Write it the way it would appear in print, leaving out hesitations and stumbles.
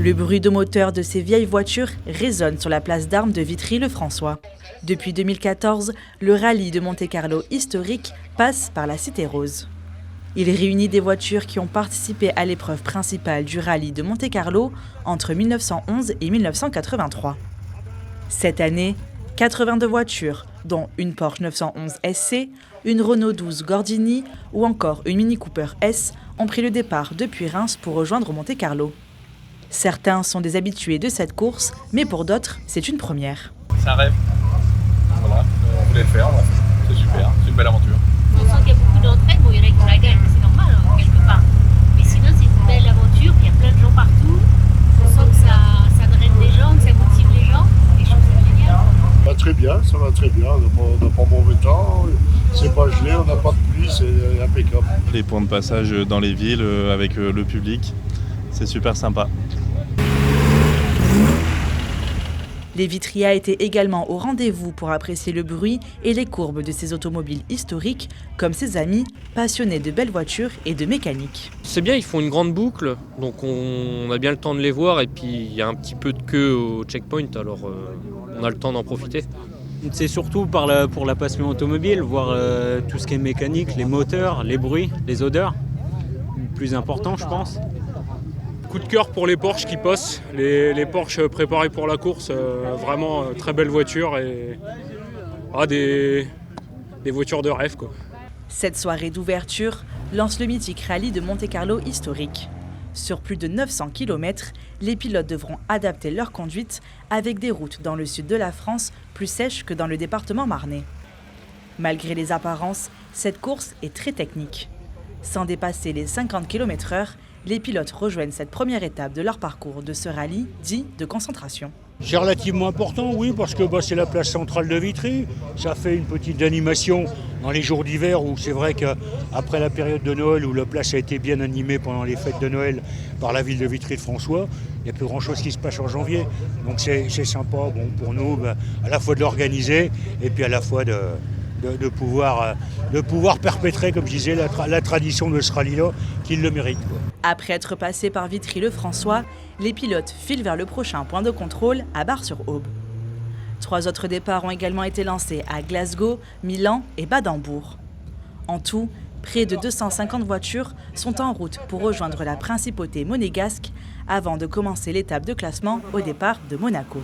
Le bruit de moteur de ces vieilles voitures résonne sur la place d'Armes de Vitry-le-François. Depuis 2014, le rallye de Monte-Carlo historique passe par la Cité Rose. Il réunit des voitures qui ont participé à l'épreuve principale du rallye de Monte-Carlo entre 1911 et 1983. Cette année, 82 voitures, dont une Porsche 911 SC, une Renault 12 Gordini ou encore une Mini Cooper S, ont pris le départ depuis Reims pour rejoindre Monte-Carlo. Certains sont des habitués de cette course, mais pour d'autres, c'est une première. C'est un rêve. Voilà, on voulait le faire, ouais. C'est super, c'est une belle aventure. On sent qu'il y a beaucoup d'entraide, bon, il y en a qui la gagnent, mais c'est normal, hein, quelque part. Mais sinon, c'est une belle aventure, il y a plein de gens partout. On sent que ça draine les gens, que ça motive les gens, et je trouve ça génial. Bah, très bien, ça va très bien, on n'a pas mauvais temps, c'est pas gelé, on n'a pas de pluie, c'est impeccable. Les points de passage dans les villes avec le public, c'est super sympa. Les Vitriens étaient également au rendez-vous pour apprécier le bruit et les courbes de ces automobiles historiques, comme ses amis, passionnés de belles voitures et de mécanique. C'est bien, ils font une grande boucle, donc on a bien le temps de les voir, et puis il y a un petit peu de queue au checkpoint, alors on a le temps d'en profiter. C'est surtout pour la passion automobile, voir tout ce qui est mécanique, les moteurs, les bruits, les odeurs, le plus important je pense. Coup de cœur pour les Porsche qui passent, les Porsche préparés pour la course, vraiment très belle voiture et des voitures de rêve, quoi. Cette soirée d'ouverture lance le mythique rallye de Monte-Carlo historique. Sur plus de 900 km, les pilotes devront adapter leur conduite avec des routes dans le sud de la France plus sèches que dans le département marnais. Malgré les apparences, cette course est très technique. Sans dépasser les 50 km/h, les pilotes rejoignent cette première étape de leur parcours de ce rallye dit de concentration. C'est relativement important, oui, parce que c'est la place centrale de Vitry. Ça fait une petite animation dans les jours d'hiver où c'est vrai qu'après la période de Noël où la place a été bien animée pendant les fêtes de Noël par la ville de Vitry-le-François, il n'y a plus grand-chose qui se passe en janvier. Donc c'est sympa pour nous à la fois de l'organiser et puis à la fois de pouvoir perpétrer, comme je disais, la tradition de ce rallye-là, qui le mérite, quoi. Après être passé par Vitry-le-François, les pilotes filent vers le prochain point de contrôle à Bar-sur-Aube. 3 autres départs ont également été lancés à Glasgow, Milan et Badembourg. En tout, près de 250 voitures sont en route pour rejoindre la principauté monégasque avant de commencer l'étape de classement au départ de Monaco.